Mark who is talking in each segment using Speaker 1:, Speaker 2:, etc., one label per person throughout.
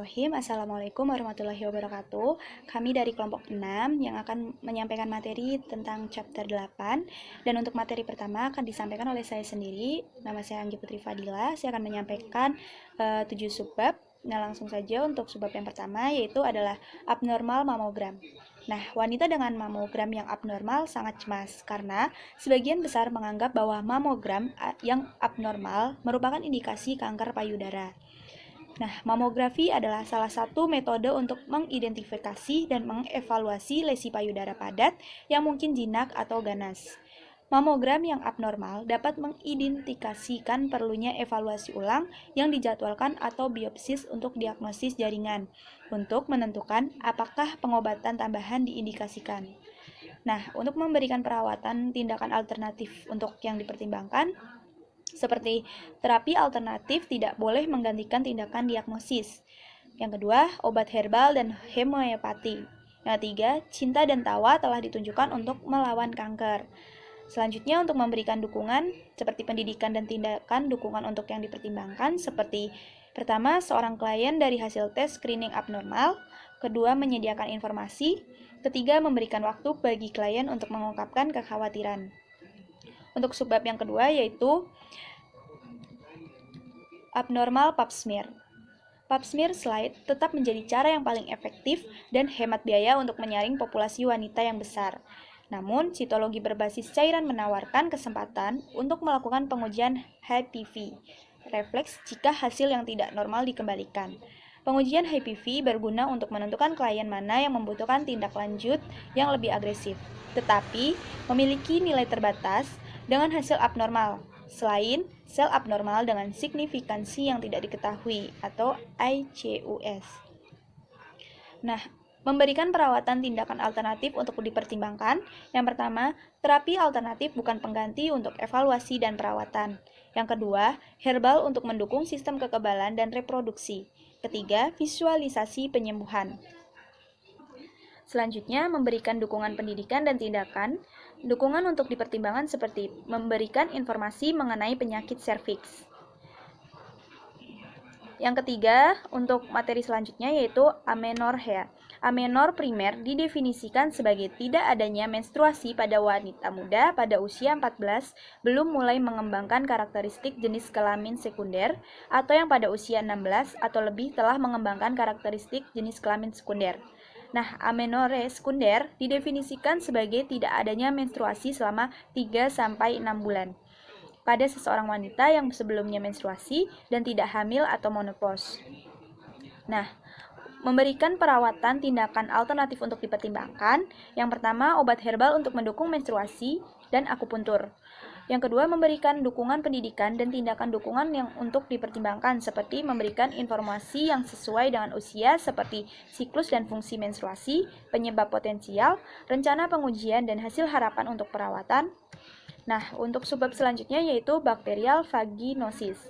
Speaker 1: Bismillahirrahmanirrahim. Assalamualaikum warahmatullahi wabarakatuh. Kami dari kelompok 6 yang akan menyampaikan materi tentang chapter 8. Dan untuk materi pertama akan disampaikan oleh saya sendiri. Nama saya Anggi Putri Fadila. Saya akan menyampaikan 7 subbab. Nah, langsung saja untuk subbab yang pertama yaitu adalah abnormal mamogram. Nah, wanita dengan mamogram yang abnormal sangat cemas karena sebagian besar menganggap bahwa mamogram yang abnormal merupakan indikasi kanker payudara. Nah, mamografi adalah salah satu metode untuk mengidentifikasi dan mengevaluasi lesi payudara padat yang mungkin jinak atau ganas. Mamogram yang abnormal dapat mengidentifikasikan perlunya evaluasi ulang yang dijadwalkan atau biopsis untuk diagnosis jaringan untuk menentukan apakah pengobatan tambahan diindikasikan. Nah, untuk memberikan perawatan tindakan alternatif untuk yang dipertimbangkan, seperti terapi alternatif tidak boleh menggantikan tindakan diagnosis. Yang kedua, obat herbal dan homeopati. Yang ketiga, cinta dan tawa telah ditunjukkan untuk melawan kanker. Selanjutnya, untuk memberikan dukungan seperti pendidikan dan tindakan dukungan untuk yang dipertimbangkan seperti pertama, seorang klien dari hasil tes screening abnormal. Kedua, menyediakan informasi. Ketiga, memberikan waktu bagi klien untuk mengungkapkan kekhawatiran. Untuk subbab yang kedua yaitu abnormal pap smear. Pap smear slide tetap menjadi cara yang paling efektif dan hemat biaya untuk menyaring populasi wanita yang besar. Namun, citologi berbasis cairan menawarkan kesempatan untuk melakukan pengujian HPV refleks jika hasil yang tidak normal dikembalikan. Pengujian HPV berguna untuk menentukan klien mana yang membutuhkan tindak lanjut yang lebih agresif, tetapi memiliki nilai terbatas dengan hasil abnormal, selain sel abnormal dengan signifikansi yang tidak diketahui atau ICUS. Nah, memberikan perawatan tindakan alternatif untuk dipertimbangkan. Yang pertama, terapi alternatif bukan pengganti untuk evaluasi dan perawatan. Yang kedua, herbal untuk mendukung sistem kekebalan dan reproduksi. Ketiga, visualisasi penyembuhan. Selanjutnya, memberikan dukungan pendidikan dan tindakan. Dukungan untuk dipertimbangkan seperti memberikan informasi mengenai penyakit serviks. Yang ketiga, untuk materi selanjutnya yaitu amenorrhea. Amenor primer didefinisikan sebagai tidak adanya menstruasi pada wanita muda pada usia 14 belum mulai mengembangkan karakteristik jenis kelamin sekunder atau yang pada usia 16 atau lebih telah mengembangkan karakteristik jenis kelamin sekunder. Nah, amenorrhea sekunder didefinisikan sebagai tidak adanya menstruasi selama 3-6 bulan pada seseorang wanita yang sebelumnya menstruasi dan tidak hamil atau menopause. Nah, memberikan perawatan tindakan alternatif untuk dipertimbangkan. Yang pertama, obat herbal untuk mendukung menstruasi dan akupuntur. Yang kedua, memberikan dukungan pendidikan dan tindakan dukungan yang untuk dipertimbangkan seperti memberikan informasi yang sesuai dengan usia seperti siklus dan fungsi menstruasi, penyebab potensial, rencana pengujian dan hasil harapan untuk perawatan. Nah, untuk subbab selanjutnya yaitu bakterial vaginosis.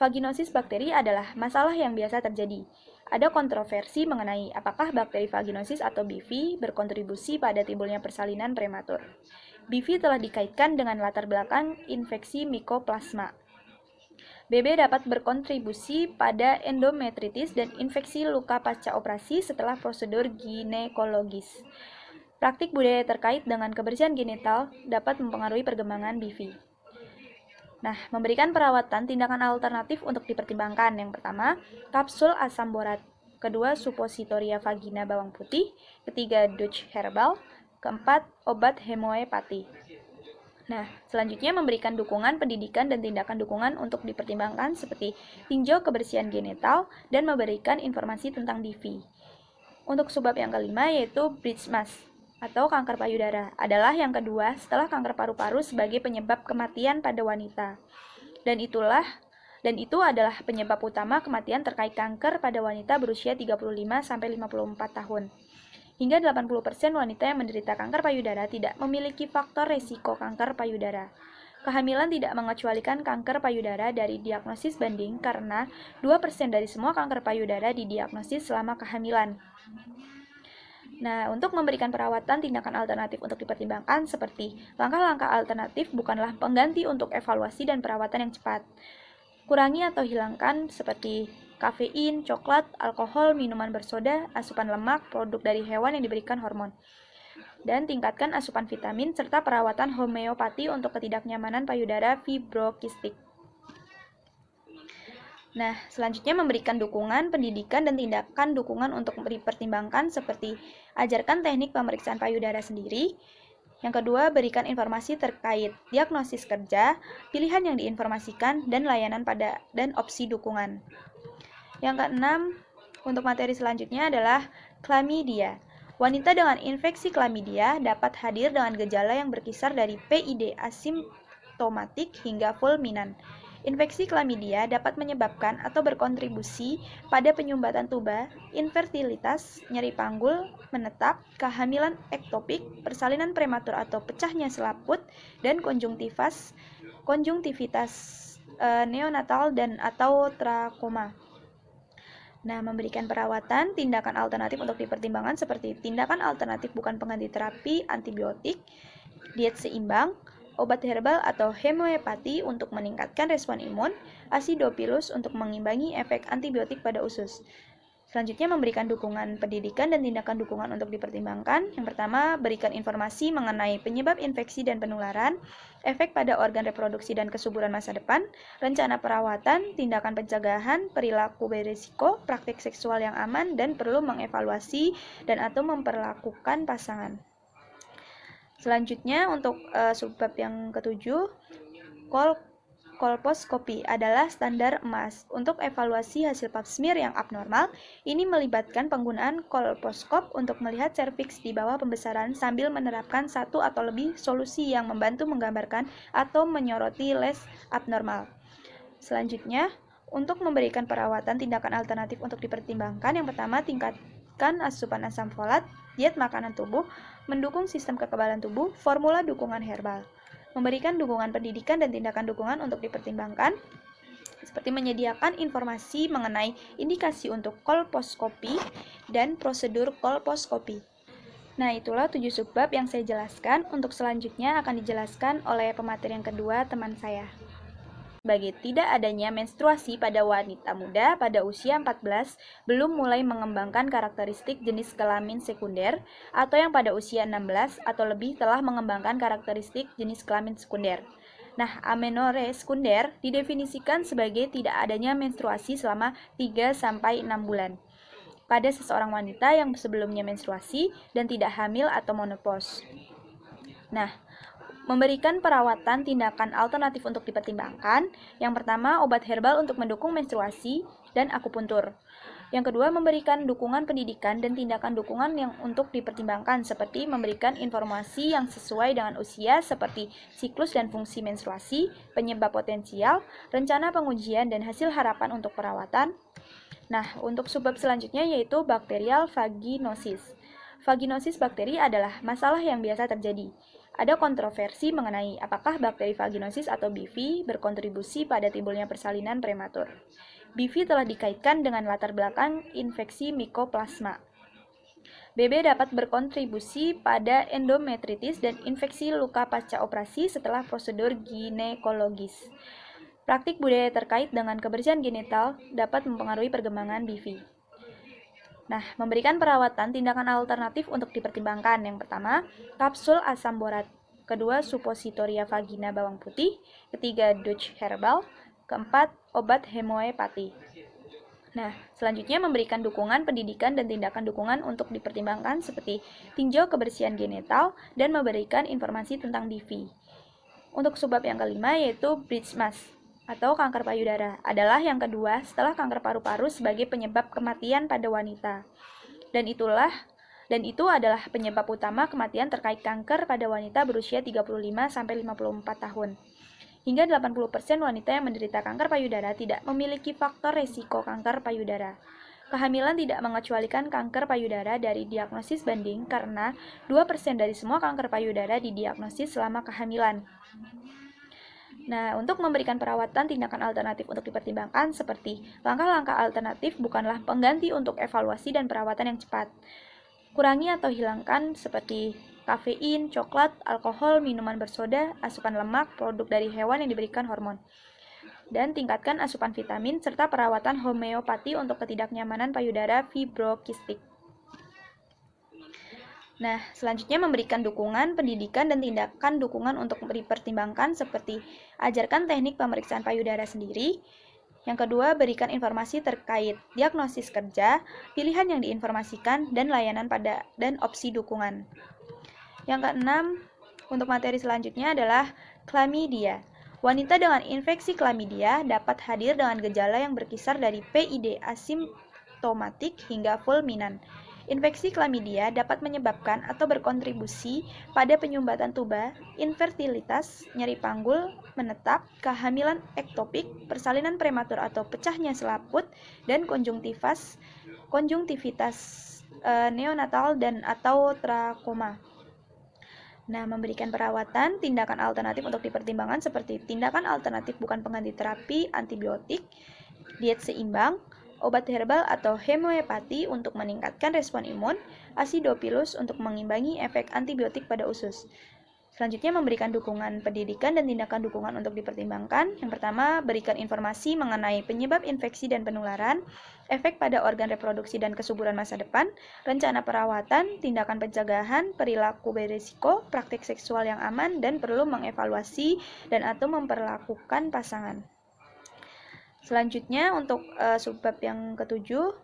Speaker 1: Vaginosis bakteri adalah masalah yang biasa terjadi. Ada kontroversi mengenai apakah bakteri vaginosis atau BV berkontribusi pada timbulnya persalinan prematur. BV telah dikaitkan dengan latar belakang infeksi mikoplasma. BB dapat berkontribusi pada endometritis dan infeksi luka pasca operasi setelah prosedur ginekologis. Praktik budaya terkait dengan kebersihan genital dapat mempengaruhi perkembangan BV. Nah, memberikan perawatan tindakan alternatif untuk dipertimbangkan. Yang pertama, kapsul asam borat. Kedua, suppositoria vagina bawang putih. Ketiga, Dutch herbal. Keempat, obat homeopati. Nah, selanjutnya memberikan dukungan pendidikan dan tindakan dukungan untuk dipertimbangkan seperti tinjau kebersihan genital dan memberikan informasi tentang DV. Untuk subbab yang kelima yaitu breast mass atau kanker payudara adalah yang kedua setelah kanker paru-paru sebagai penyebab kematian pada wanita. Dan itu adalah penyebab utama kematian terkait kanker pada wanita berusia 35-54 tahun. Hingga 80% wanita yang menderita kanker payudara tidak memiliki faktor resiko kanker payudara. Kehamilan tidak mengecualikan kanker payudara dari diagnosis banding karena 2% dari semua kanker payudara didiagnosis selama kehamilan. Nah, untuk memberikan perawatan tindakan alternatif untuk dipertimbangkan seperti langkah-langkah alternatif bukanlah pengganti untuk evaluasi dan perawatan yang cepat. Kurangi atau hilangkan seperti kafein, coklat, alkohol, minuman bersoda, asupan lemak, produk dari hewan yang diberikan hormon. Dan tingkatkan asupan vitamin serta perawatan homeopati untuk ketidaknyamanan payudara fibrokistik. Nah, selanjutnya memberikan dukungan, pendidikan, dan tindakan dukungan untuk dipertimbangkan seperti ajarkan teknik pemeriksaan payudara sendiri. Yang kedua, berikan informasi terkait diagnosis kerja, pilihan yang diinformasikan, dan layanan dan opsi dukungan. Yang keenam, untuk materi selanjutnya adalah klamidia. Wanita dengan infeksi klamidia dapat hadir dengan gejala yang berkisar dari PID asimptomatik hingga fulminan. Infeksi klamidia dapat menyebabkan atau berkontribusi pada penyumbatan tuba, infertilitas, nyeri panggul, menetap, kehamilan ektopik, persalinan prematur atau pecahnya selaput, dan konjungtivitas neonatal dan atau trakoma. Nah, memberikan perawatan, tindakan alternatif untuk dipertimbangkan seperti tindakan alternatif bukan pengganti terapi antibiotik, diet seimbang, obat herbal atau homeopati untuk meningkatkan respon imun, acidopilus untuk mengimbangi efek antibiotik pada usus. Selanjutnya memberikan dukungan pendidikan dan tindakan dukungan untuk dipertimbangkan. Yang pertama, berikan informasi mengenai penyebab infeksi dan penularan, efek pada organ reproduksi dan kesuburan masa depan, rencana perawatan, tindakan pencegahan, perilaku berisiko, praktik seksual yang aman, dan perlu mengevaluasi dan atau memperlakukan pasangan. Selanjutnya untuk subbab yang ketujuh, kolposkopi adalah standar emas. Untuk evaluasi hasil pap smear yang abnormal, ini melibatkan penggunaan kolposkop untuk melihat serviks di bawah pembesaran sambil menerapkan satu atau lebih solusi yang membantu menggambarkan atau menyoroti les abnormal. Selanjutnya, untuk memberikan perawatan tindakan alternatif untuk dipertimbangkan, yang pertama tingkatkan asupan asam folat, diet makanan tubuh, mendukung sistem kekebalan tubuh, formula dukungan herbal. Memberikan dukungan pendidikan dan tindakan dukungan untuk dipertimbangkan, seperti menyediakan informasi mengenai indikasi untuk kolposkopi dan prosedur kolposkopi. Nah, itulah 7 subbab yang saya jelaskan. Untuk selanjutnya akan dijelaskan oleh pemateri yang kedua, teman saya. Sebagai tidak adanya menstruasi pada wanita muda pada usia 14 belum mulai mengembangkan karakteristik jenis kelamin sekunder atau yang pada usia 16 atau lebih telah mengembangkan karakteristik jenis kelamin sekunder. Nah, amenore sekunder didefinisikan sebagai tidak adanya menstruasi selama 3-6 bulan pada seseorang wanita yang sebelumnya menstruasi dan tidak hamil atau menopause. Nah, memberikan perawatan tindakan alternatif untuk dipertimbangkan. Yang pertama, obat herbal untuk mendukung menstruasi dan akupuntur. Yang kedua, memberikan dukungan pendidikan dan tindakan dukungan yang untuk dipertimbangkan seperti memberikan informasi yang sesuai dengan usia seperti siklus dan fungsi menstruasi, penyebab potensial, rencana pengujian dan hasil harapan untuk perawatan. Nah, untuk subbab selanjutnya yaitu bakterial vaginosis. Vaginosis bakteri adalah masalah yang biasa terjadi. Ada kontroversi mengenai apakah bakteri vaginosis atau BV berkontribusi pada timbulnya persalinan prematur. BV telah dikaitkan dengan latar belakang infeksi Mycoplasma. BB dapat berkontribusi pada endometritis dan infeksi luka pasca operasi setelah prosedur ginekologis. Praktik budaya terkait dengan kebersihan genital dapat mempengaruhi perkembangan BV. Nah, memberikan perawatan tindakan alternatif untuk dipertimbangkan. Yang pertama, kapsul asam borat. Kedua, suppositoria vagina bawang putih. Ketiga, Dutch herbal. Keempat, obat homeopati. Nah, selanjutnya memberikan dukungan pendidikan dan tindakan dukungan untuk dipertimbangkan seperti tinjau kebersihan genital dan memberikan informasi tentang BV. Untuk subbab yang kelima yaitu Bridgmas atau kanker payudara adalah yang kedua setelah kanker paru-paru sebagai penyebab kematian pada wanita. Dan itu adalah penyebab utama kematian terkait kanker pada wanita berusia 35-54 tahun. Hingga 80% wanita yang menderita kanker payudara tidak memiliki faktor resiko kanker payudara. Kehamilan tidak mengecualikan kanker payudara dari diagnosis banding karena 2% dari semua kanker payudara didiagnosis selama kehamilan. Nah, untuk memberikan perawatan tindakan alternatif untuk dipertimbangkan seperti langkah-langkah alternatif bukanlah pengganti untuk evaluasi dan perawatan yang cepat. Kurangi atau hilangkan seperti kafein, coklat, alkohol, minuman bersoda, asupan lemak, produk dari hewan yang diberikan hormon. dan tingkatkan asupan vitamin serta perawatan homeopati untuk ketidaknyamanan payudara fibrokistik. Nah, selanjutnya memberikan dukungan, pendidikan, dan tindakan dukungan untuk dipertimbangkan seperti ajarkan teknik pemeriksaan payudara sendiri. Yang kedua, berikan informasi terkait diagnosis kerja, pilihan yang diinformasikan, dan layanan dan opsi dukungan. Yang keenam, untuk materi selanjutnya adalah klamidia. Wanita dengan infeksi klamidia dapat hadir dengan gejala yang berkisar dari PID asimptomatik hingga fulminan. Infeksi klamidia dapat menyebabkan atau berkontribusi pada penyumbatan tuba, infertilitas, nyeri panggul menetap, kehamilan ektopik, persalinan prematur atau pecahnya selaput, dan konjungtivitas neonatal dan atau trakoma. Nah, memberikan perawatan, tindakan alternatif untuk dipertimbangkan seperti tindakan alternatif bukan pengganti terapi antibiotik, diet seimbang, obat herbal atau homeopati untuk meningkatkan respon imun, acidopilus untuk mengimbangi efek antibiotik pada usus. Selanjutnya memberikan dukungan pendidikan dan tindakan dukungan untuk dipertimbangkan. Yang pertama, berikan informasi mengenai penyebab infeksi dan penularan, efek pada organ reproduksi dan kesuburan masa depan, rencana perawatan, tindakan pencegahan, perilaku berisiko, praktik seksual yang aman, dan perlu mengevaluasi dan atau memperlakukan pasangan. Selanjutnya untuk subbab yang ketujuh,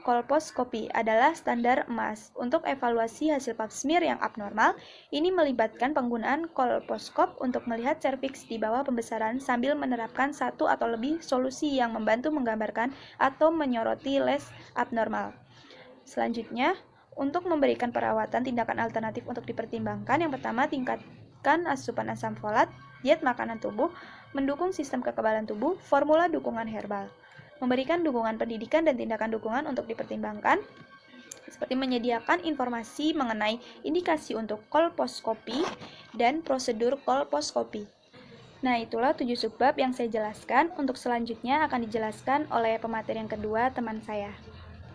Speaker 1: kolposkopi adalah standar emas. Untuk evaluasi hasil pap smear yang abnormal, ini melibatkan penggunaan kolposkop untuk melihat serviks di bawah pembesaran sambil menerapkan satu atau lebih solusi yang membantu menggambarkan atau menyoroti les abnormal. Selanjutnya, untuk memberikan perawatan tindakan alternatif untuk dipertimbangkan, yang pertama tingkatkan asupan asam folat, diet makanan tubuh, mendukung sistem kekebalan tubuh, formula dukungan herbal. Memberikan dukungan pendidikan dan tindakan dukungan untuk dipertimbangkan, seperti menyediakan informasi mengenai indikasi untuk kolposkopi dan prosedur kolposkopi. Nah, itulah 7 subbab yang saya jelaskan. Untuk selanjutnya akan dijelaskan oleh pemateri yang kedua, teman saya.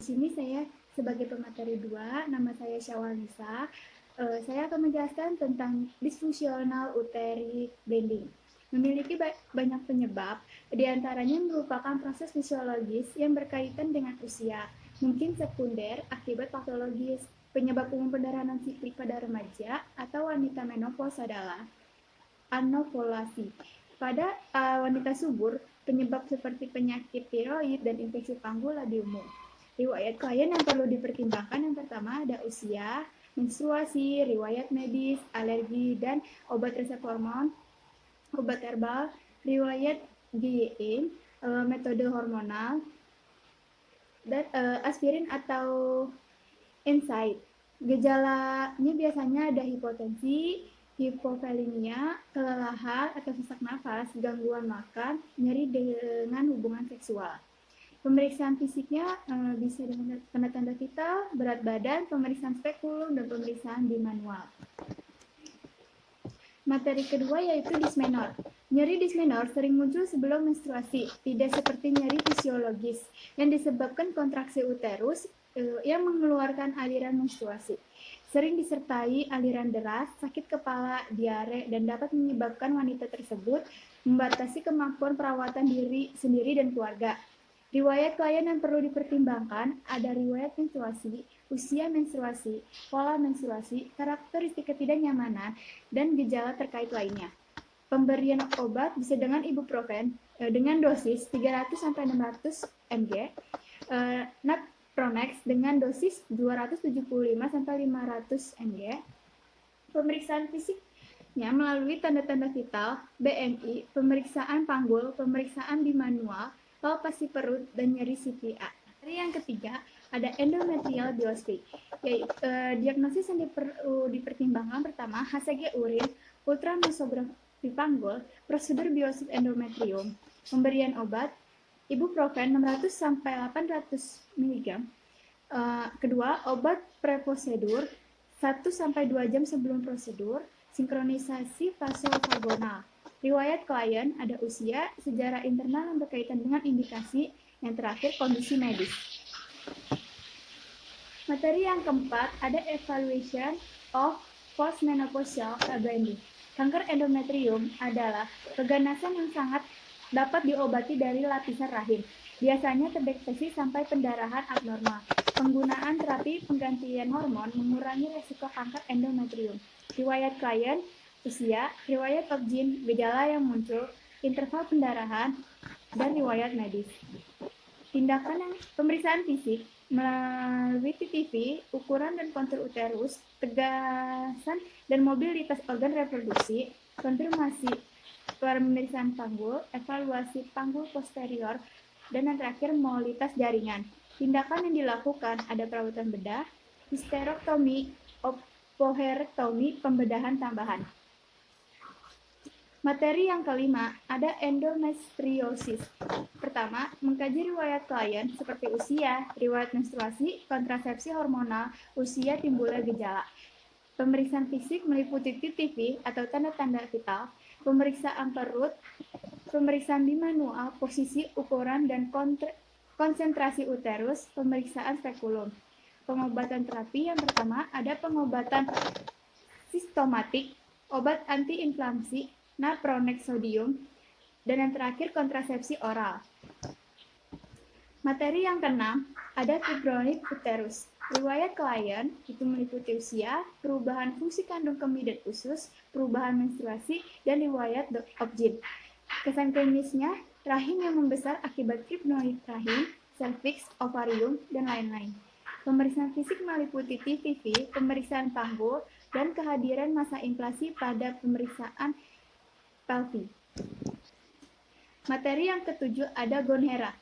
Speaker 2: Di sini saya sebagai pemateri 2, nama saya Syawal Nisa. Saya akan menjelaskan tentang disfungsional uterine bleeding. Memiliki banyak penyebab, diantaranya merupakan proses fisiologis yang berkaitan dengan usia, mungkin sekunder akibat patologis. Penyebab umum pendarahan siklik pada remaja atau wanita menopause adalah anovulasi. Pada wanita subur, penyebab seperti penyakit tiroid dan infeksi panggul lebih umum. Riwayat klien yang perlu dipertimbangkan yang pertama ada usia, menstruasi, riwayat medis, alergi, dan obat resep hormon, obat herbal, riwayat GYN, metode hormonal, dan aspirin atau NSAID. Gejalanya biasanya ada hipotensi, hipovolemia, kelelahan atau sesak nafas, gangguan makan, nyeri dengan hubungan seksual. Pemeriksaan fisiknya bisa dengan tanda-tanda vital, berat badan, pemeriksaan spekulum, dan pemeriksaan bimanual. Materi kedua yaitu dismenor. Nyeri dismenor sering muncul sebelum menstruasi, tidak seperti nyeri fisiologis yang disebabkan kontraksi uterus yang mengeluarkan aliran menstruasi. Sering disertai aliran deras, sakit kepala, diare, dan dapat menyebabkan wanita tersebut membatasi kemampuan perawatan diri sendiri dan keluarga. Riwayat klien yang perlu dipertimbangkan ada riwayat menstruasi, usia menstruasi, pola menstruasi, karakteristik ketidaknyamanan, dan gejala terkait lainnya. Pemberian obat bisa dengan ibuprofen dengan dosis 300-600 mg, naproxen dengan dosis 275-500 mg. Pemeriksaan fisiknya melalui tanda-tanda vital, BMI, pemeriksaan panggul, pemeriksaan bimanual, palpasi perut, dan nyeri CPA. Yang ketiga, ada endometrial biopsi. Diagnosis yang perlu dipertimbangkan pertama, HCG urin, ultramasografi panggul, prosedur biopsi endometrium, pemberian obat, ibuprofen 600-800 mg. Kedua, obat preprosedur 1-2 jam sebelum prosedur, sinkronisasi vasovagonal. Riwayat klien ada usia, sejarah internal yang berkaitan dengan indikasi, yang terakhir kondisi medis. Materi yang keempat ada evaluation of postmenopausal bleeding. Kanker endometrium adalah keganasan yang sangat dapat diobati dari lapisan rahim. Biasanya terdeteksi sampai pendarahan abnormal. Penggunaan terapi penggantian hormon mengurangi resiko kanker endometrium. Riwayat klien, usia, riwayat objin, gejala yang muncul, interval pendarahan, dan riwayat medis. Tindakan yang pemeriksaan fisik melalui PTV, ukuran dan kontur uterus, tegasan dan mobilitas organ reproduksi, konfirmasi pemeriksaan panggul, evaluasi panggul posterior, dan yang terakhir mobilitas jaringan. Tindakan yang dilakukan ada perawatan bedah, histerektomi, ovoherektomi, pembedahan tambahan. Materi yang kelima, ada endometriosis. Pertama, mengkaji riwayat klien seperti usia, riwayat menstruasi, kontrasepsi hormonal, usia timbulnya gejala. Pemeriksaan fisik meliputi TTV atau tanda-tanda vital, pemeriksaan perut, pemeriksaan bimanual, posisi, ukuran, dan konsentrasi uterus, pemeriksaan spekulum. Pengobatan terapi yang pertama ada pengobatan sistematik, obat antiinflamasi, naproxen sodium, dan yang terakhir kontrasepsi oral. Materi yang keenam ada fibroid uterus. Riwayat klien itu meliputi usia, perubahan fungsi kandung kemih dan usus, perubahan menstruasi, dan riwayat objin. Kesan klinisnya rahim yang membesar akibat fibroid rahim, serviks, ovarium, dan lain-lain. Pemeriksaan fisik meliputi TTV, pemeriksaan panggul, dan kehadiran massa inflasi pada pemeriksaan pelvi. Materi yang ketujuh ada gonera.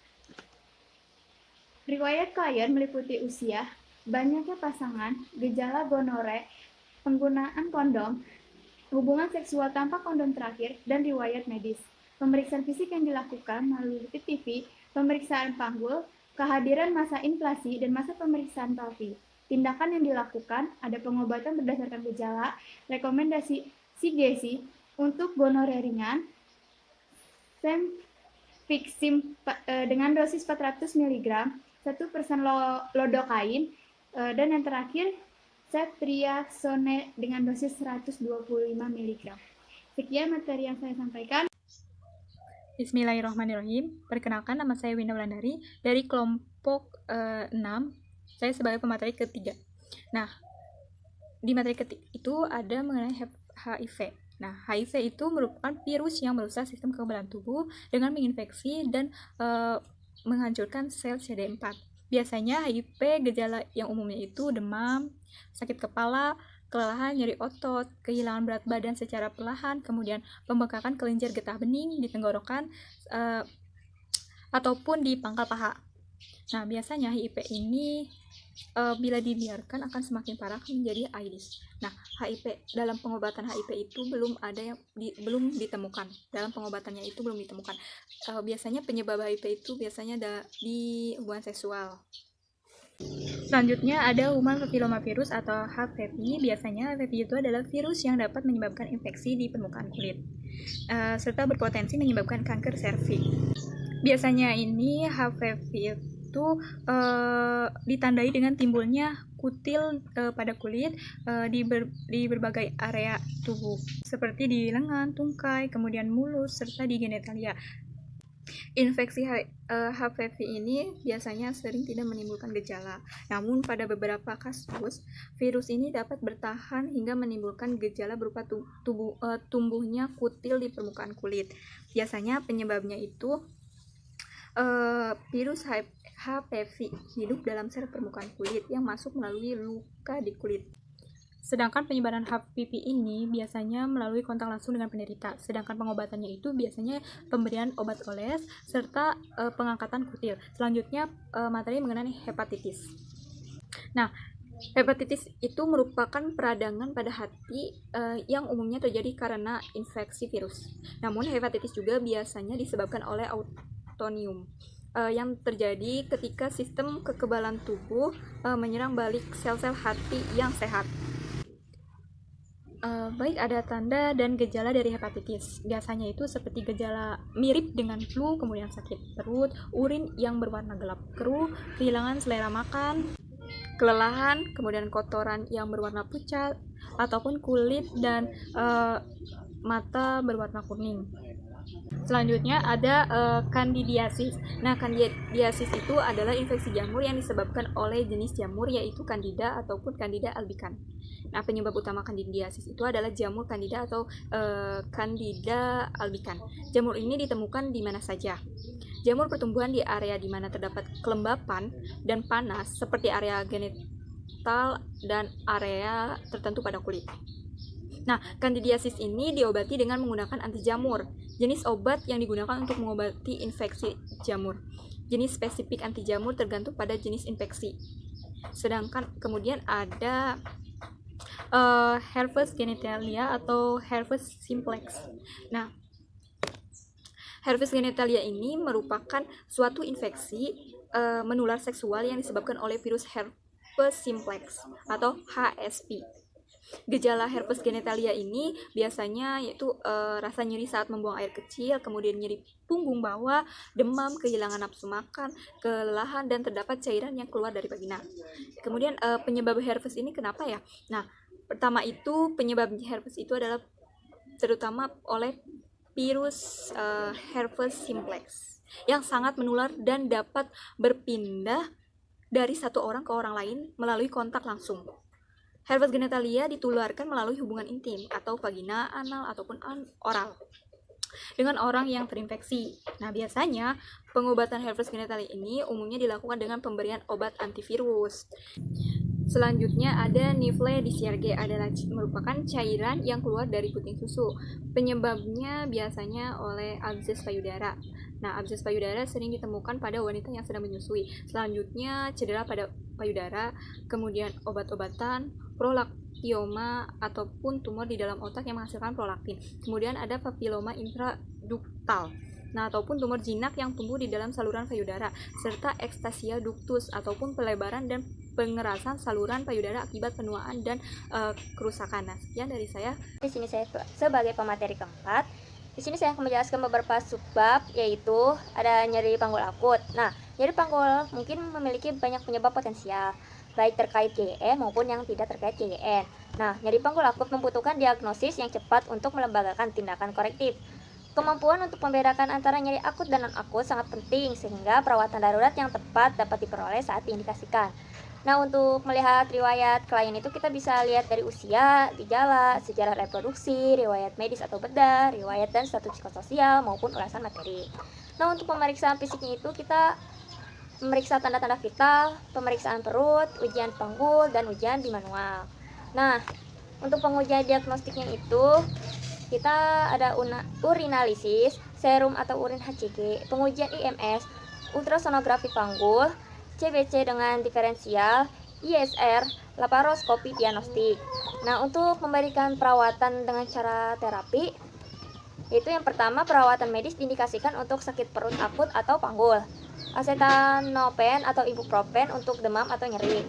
Speaker 2: Riwayat klien meliputi usia, banyaknya pasangan, gejala gonore, penggunaan kondom, hubungan seksual tanpa kondom terakhir, dan riwayat medis. Pemeriksaan fisik yang dilakukan melalui PTV, pemeriksaan panggul, kehadiran massa inflasi, dan massa pemeriksaan pelvi. Tindakan yang dilakukan ada pengobatan berdasarkan gejala, rekomendasi CGC untuk gonore ringan, semfixim dengan dosis 400 mg, 1% lodokain, dan yang terakhir ceftriaxone dengan dosis 125 mg. Sekian materi yang saya sampaikan.
Speaker 1: Bismillahirrahmanirrahim. Perkenalkan, nama saya Winda Wulandari dari kelompok 6. Saya sebagai pemateri ketiga. Nah, di materi ketiga itu ada mengenai HIV. Nah, HIV itu merupakan virus yang merusak sistem kekebalan tubuh dengan menginfeksi dan menghancurkan sel CD4. Biasanya HIV gejala yang umumnya itu demam, sakit kepala, kelelahan, nyeri otot, kehilangan berat badan secara perlahan, kemudian pembengkakan kelenjar getah bening di tenggorokan ataupun di pangkal paha. Nah, biasanya HIV ini bila dibiarkan akan semakin parah menjadi AIDS. Nah, HIV dalam pengobatan HIV itu belum ditemukan. Dalam pengobatannya itu belum ditemukan. Biasanya penyebab HIV itu biasanya di hubungan seksual. Selanjutnya ada human papillomavirus atau HPV. Biasanya HPV itu adalah virus yang dapat menyebabkan infeksi di permukaan kulit, serta berpotensi menyebabkan kanker serviks. Biasanya ini HPV itu ditandai dengan timbulnya kutil pada kulit di berbagai area tubuh, seperti di lengan, tungkai, kemudian mulus, serta di genitalia. Infeksi HPV ini biasanya sering tidak menimbulkan gejala, namun pada beberapa kasus, virus ini dapat bertahan hingga menimbulkan gejala berupa tumbuhnya kutil di permukaan kulit. Biasanya penyebabnya itu virus HPV hidup dalam sel permukaan kulit yang masuk melalui luka di kulit. Sedangkan penyebaran HPV ini biasanya melalui kontak langsung dengan penderita. Sedangkan pengobatannya itu biasanya pemberian obat oles serta pengangkatan kutil. Selanjutnya materi mengenai hepatitis. Nah, hepatitis itu merupakan peradangan pada hati yang umumnya terjadi karena infeksi virus. Namun hepatitis juga biasanya disebabkan oleh autoimun yang terjadi ketika sistem kekebalan tubuh menyerang balik sel-sel hati yang sehat. Baik, ada tanda dan gejala dari hepatitis. Biasanya itu seperti gejala mirip dengan flu, kemudian sakit perut, urin yang berwarna gelap keruh, kehilangan selera makan, kelelahan, kemudian kotoran yang berwarna pucat, ataupun kulit dan mata berwarna kuning. Selanjutnya ada kandidiasis. Nah, kandidiasis itu adalah infeksi jamur yang disebabkan oleh jenis jamur yaitu Candida ataupun Candida albicans. Nah, penyebab utama kandidiasis itu adalah jamur Candida atau Candida albicans. Jamur ini ditemukan di mana saja. Jamur pertumbuhan di area di mana terdapat kelembapan dan panas seperti area genital dan area tertentu pada kulit. Nah, kandidiasis ini diobati dengan menggunakan anti jamur. Jenis obat yang digunakan untuk mengobati infeksi jamur. Jenis spesifik anti jamur tergantung pada jenis infeksi. Sedangkan kemudian ada Herpes genitalia atau Herpes simplex. Nah, Herpes genitalia ini merupakan suatu infeksi menular seksual yang disebabkan oleh virus Herpes simplex atau HSP. Gejala herpes genitalia ini biasanya yaitu rasa nyeri saat membuang air kecil, kemudian nyeri punggung bawah, demam, kehilangan nafsu makan, kelelahan, dan terdapat cairan yang keluar dari vagina. Kemudian penyebab herpes ini kenapa ya? Nah, pertama itu penyebab herpes itu adalah terutama oleh virus herpes simplex yang sangat menular dan dapat berpindah dari satu orang ke orang lain melalui kontak langsung. Herpes genitalia ditularkan melalui hubungan intim atau vagina, anal, ataupun oral dengan orang yang terinfeksi. Nah, biasanya pengobatan herpes genitalia ini umumnya dilakukan dengan pemberian obat antivirus. Selanjutnya ada Nifle Discharge adalah merupakan cairan yang keluar dari puting susu. Penyebabnya biasanya oleh abses payudara. Nah, abses payudara sering ditemukan pada wanita yang sedang menyusui. Selanjutnya cedera pada payudara, kemudian obat-obatan, prolaktioma ataupun tumor di dalam otak yang menghasilkan prolaktin. Kemudian ada papiloma intraduktal. Nah, ataupun tumor jinak yang tumbuh di dalam saluran payudara, serta ekstasia ductus ataupun pelebaran dan pengerasan saluran payudara akibat penuaan dan kerusakan. Nah, sekian dari saya.
Speaker 3: Di sini saya sebagai pemateri keempat. Di sini saya akan menjelaskan beberapa subbab, yaitu ada nyeri panggul akut. Nah, nyeri panggul mungkin memiliki banyak penyebab potensial, baik terkait GYN maupun yang tidak terkait GYN. Nah, nyeri panggul akut membutuhkan diagnosis yang cepat untuk melembagakan tindakan korektif. Kemampuan untuk membedakan antara nyeri akut dan non-akut sangat penting, sehingga perawatan darurat yang tepat dapat diperoleh saat diindikasikan. Nah, untuk melihat riwayat klien itu kita bisa lihat dari usia, gejala, sejarah reproduksi, riwayat medis atau bedah, riwayat dan status psikososial maupun ulasan materi. Nah, untuk pemeriksaan fisiknya itu kita memeriksa tanda-tanda vital, pemeriksaan perut, ujian panggul, dan ujian di manual. Nah, untuk pengujian diagnostiknya itu kita ada urinalisis, serum atau urin HCG, pengujian IMS, ultrasonografi panggul, CBC dengan diferensial, ISR, laparoskopi diagnostik. Nah, untuk memberikan perawatan dengan cara terapi, yaitu yang pertama perawatan medis diindikasikan untuk sakit perut akut atau panggul, acetaminophen atau ibuprofen untuk demam atau nyeri.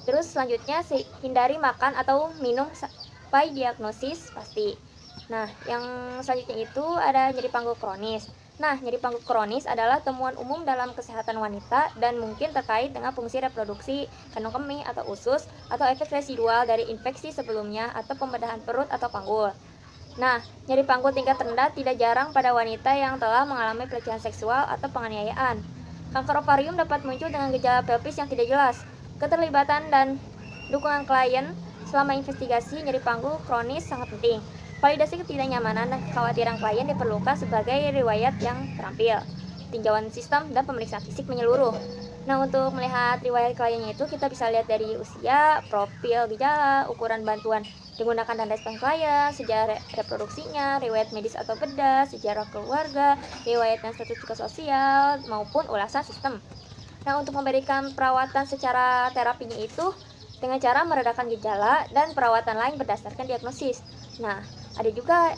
Speaker 3: Terus selanjutnya hindari makan atau minum sampai diagnosis pasti. Nah, yang selanjutnya itu ada nyeri panggul kronis. Nah, nyeri panggul kronis adalah temuan umum dalam kesehatan wanita dan mungkin terkait dengan fungsi reproduksi, kandung kemih atau usus, atau efek residual dari infeksi sebelumnya atau pembedahan perut atau panggul. Nah, nyeri panggul tingkat rendah tidak jarang pada wanita yang telah mengalami pelecehan seksual atau penganiayaan. Kanker ovarium dapat muncul dengan gejala pelvis yang tidak jelas. Keterlibatan dan dukungan klien selama investigasi nyeri panggul kronis sangat penting. Validasi ketidaknyamanan dan kekhawatiran klien diperlukan sebagai riwayat yang terampil, tinjauan sistem, dan pemeriksaan fisik menyeluruh. Nah, untuk melihat riwayat kliennya itu kita bisa lihat dari usia, profil gejala, ukuran bantuan digunakan dan respon klien, sejarah reproduksinya, riwayat medis atau bedah, sejarah keluarga, riwayat dan status psikososial, maupun ulasan sistem. Nah, untuk memberikan perawatan secara terapinya itu dengan cara meredakan gejala dan perawatan lain berdasarkan diagnosis. Nah, ada juga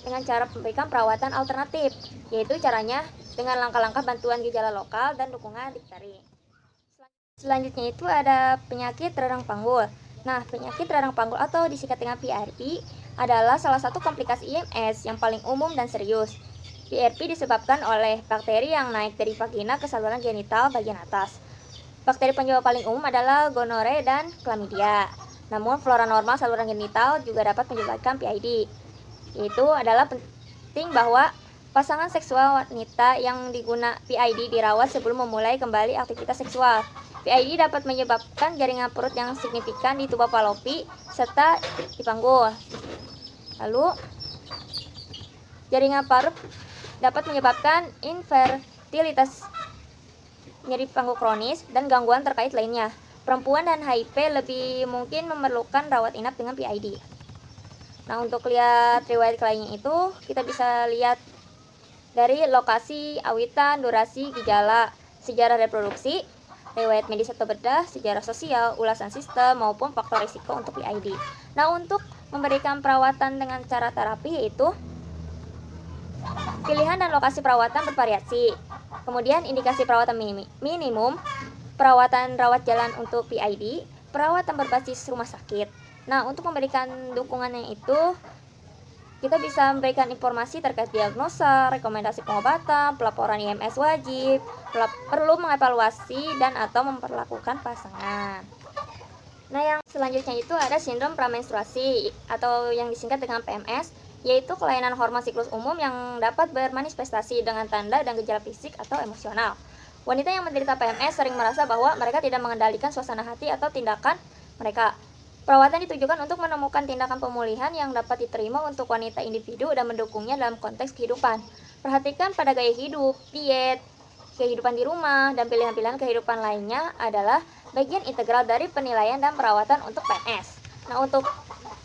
Speaker 3: dengan cara memberikan perawatan alternatif, yaitu caranya dengan langkah-langkah bantuan gejala lokal dan dukungan difteri. Selanjutnya itu ada penyakit radang panggul. Nah, penyakit radang panggul atau disingkat dengan PRP adalah salah satu komplikasi IMS yang paling umum dan serius. PRP disebabkan oleh bakteri yang naik dari vagina ke saluran genital bagian atas. Bakteri penyebab paling umum adalah gonore dan chlamydia. Namun, flora normal saluran genital juga dapat menyebabkan PID. yaitu adalah penting bahwa pasangan seksual wanita yang diguna PID dirawat sebelum memulai kembali aktivitas seksual. PID dapat menyebabkan jaringan perut yang signifikan di tuba falopi serta di panggul. Lalu, jaringan perut dapat menyebabkan infertilitas, nyeri panggul kronis, dan gangguan terkait lainnya. Perempuan dan HIV lebih mungkin memerlukan rawat inap dengan PID. Nah, untuk lihat riwayat kliennya itu, kita bisa lihat dari lokasi, awitan, durasi, gejala, sejarah reproduksi, riwayat medis atau bedah, sejarah sosial, ulasan sistem, maupun faktor risiko untuk PID. Nah, untuk memberikan perawatan dengan cara terapi yaitu pilihan dan lokasi perawatan bervariasi. Kemudian indikasi perawatan minimum, perawatan rawat jalan untuk PID, perawatan berbasis rumah sakit. Nah, untuk memberikan dukungannya itu, kita bisa memberikan informasi terkait diagnosa, rekomendasi pengobatan, pelaporan IMS wajib, perlu mengevaluasi dan atau memperlakukan pasangan. Nah, yang selanjutnya itu ada sindrom pramenstruasi atau yang disingkat dengan PMS, yaitu kelainan hormon siklus umum yang dapat bermanifestasi dengan tanda dan gejala fisik atau emosional. Wanita yang menderita PMS sering merasa bahwa mereka tidak mengendalikan suasana hati atau tindakan mereka. Perawatan ditujukan untuk menemukan tindakan pemulihan yang dapat diterima untuk wanita individu dan mendukungnya dalam konteks kehidupan. Perhatikan pada gaya hidup, diet, kehidupan di rumah, dan pilihan-pilihan kehidupan lainnya adalah bagian integral dari penilaian dan perawatan untuk PMS. Nah, untuk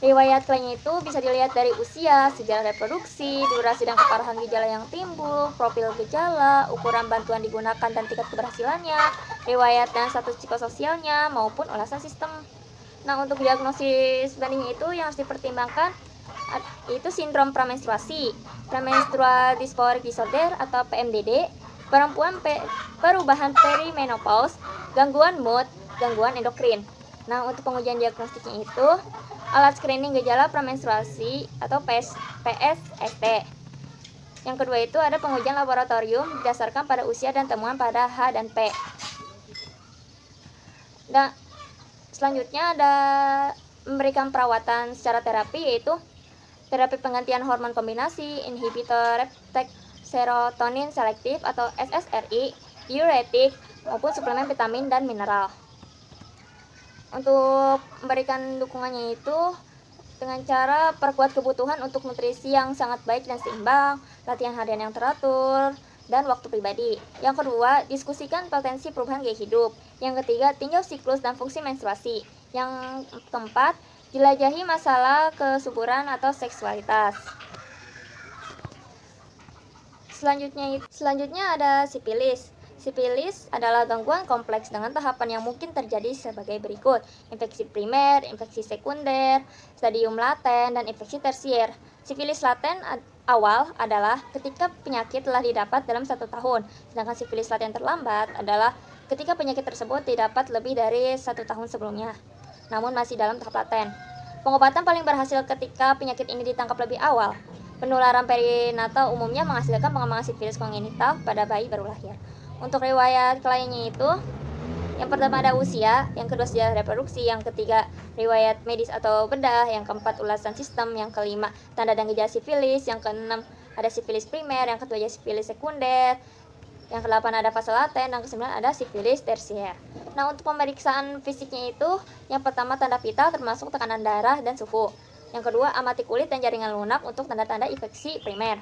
Speaker 3: riwayat kliennya itu bisa dilihat dari usia, sejarah reproduksi, durasi dan keparahan gejala yang timbul, profil gejala, ukuran bantuan digunakan dan tingkat keberhasilannya, riwayat dan status psikososialnya, maupun ulasan sistem. Nah, untuk diagnosis bandingnya itu yang harus dipertimbangkan itu sindrom pramenstruasi, premenstrual dysphoric disorder atau PMDD, perempuan perubahan perimenopause, gangguan mood, gangguan endokrin. Nah, untuk pengujian diagnostiknya itu alat screening gejala premenstruasi atau PSST. Yang kedua itu ada pengujian laboratorium berdasarkan pada usia dan temuan pada H dan P. Dan selanjutnya ada memberikan perawatan secara terapi yaitu terapi penggantian hormon kombinasi, inhibitor reuptake serotonin selektif atau SSRI, diuretik, maupun suplemen vitamin dan mineral. Untuk memberikan dukungannya itu dengan cara perkuat kebutuhan untuk nutrisi yang sangat baik dan seimbang, latihan harian yang teratur, dan waktu pribadi. Yang kedua, diskusikan potensi perubahan gaya hidup. Yang ketiga, tinjau siklus dan fungsi menstruasi. Yang keempat, jelajahi masalah kesuburan atau seksualitas. Selanjutnya ada sifilis. Sifilis adalah gangguan kompleks dengan tahapan yang mungkin terjadi sebagai berikut: infeksi primer, infeksi sekunder, stadium laten, dan infeksi tersier. Sifilis laten awal adalah ketika penyakit telah didapat dalam 1 tahun, sedangkan sifilis laten terlambat adalah ketika penyakit tersebut didapat lebih dari 1 tahun sebelumnya, namun masih dalam tahap laten. Pengobatan paling berhasil ketika penyakit ini ditangkap lebih awal. Penularan perinatal umumnya menghasilkan pengembangan sifilis kongenital pada bayi baru lahir. Untuk riwayat kliennya itu, yang pertama ada usia, yang kedua sejarah reproduksi, yang ketiga riwayat medis atau bedah, yang keempat ulasan sistem, yang kelima tanda dan gejala sifilis, yang keenam ada sifilis primer, yang ketujuh sifilis sekunder, yang kedelapan ada fase laten, dan kesembilan ada sifilis tersier. Nah, untuk pemeriksaan fisiknya itu, yang pertama tanda vital termasuk tekanan darah dan suhu, yang kedua amati kulit dan jaringan lunak untuk tanda-tanda infeksi primer.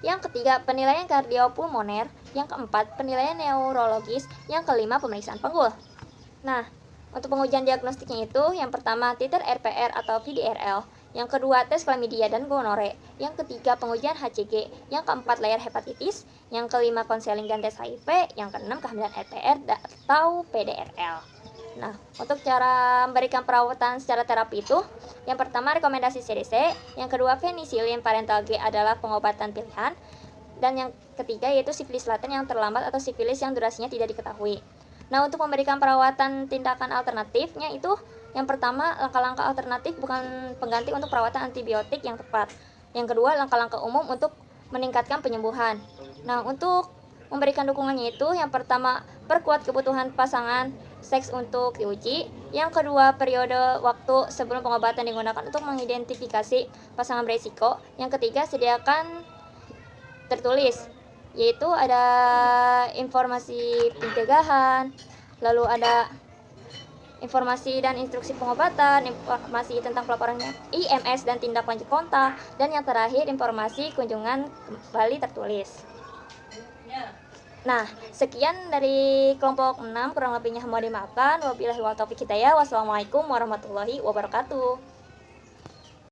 Speaker 3: Yang ketiga, penilaian kardiopulmoner. Yang keempat, penilaian neurologis. Yang kelima, pemeriksaan panggul. Nah, untuk pengujian diagnostiknya itu, yang pertama, titer RPR atau VDRL. Yang kedua, tes klamidia dan gonore. Yang ketiga, pengujian HCG. Yang keempat, layar hepatitis. Yang kelima, konseling dan tes HIV. Yang keenam, kehamilan ETR atau PDRL. Nah, untuk cara memberikan perawatan secara terapi itu, yang pertama rekomendasi CDC, yang kedua penicillin parental G adalah pengobatan pilihan, dan yang ketiga yaitu sifilis laten yang terlambat atau sifilis yang durasinya tidak diketahui. Nah, untuk memberikan perawatan tindakan alternatifnya itu, yang pertama langkah-langkah alternatif bukan pengganti untuk perawatan antibiotik yang tepat. Yang kedua, langkah-langkah umum untuk meningkatkan penyembuhan. Nah, untuk memberikan dukungannya itu yang pertama, perkuat kebutuhan pasangan seks untuk diuji. Yang kedua, periode waktu sebelum pengobatan digunakan untuk mengidentifikasi pasangan berisiko. Yang ketiga, sediakan tertulis, yaitu ada informasi pencegahan, lalu ada informasi dan instruksi pengobatan, informasi tentang pelaporan IMS dan tindak lanjut kontak, dan yang terakhir informasi kunjungan kembali tertulis. Nah, sekian dari kelompok 6, kurang lebihnya mohon dimaafkan. Wabillahi wa taufiq hidayah. Wassalamualaikum warahmatullahi wabarakatuh.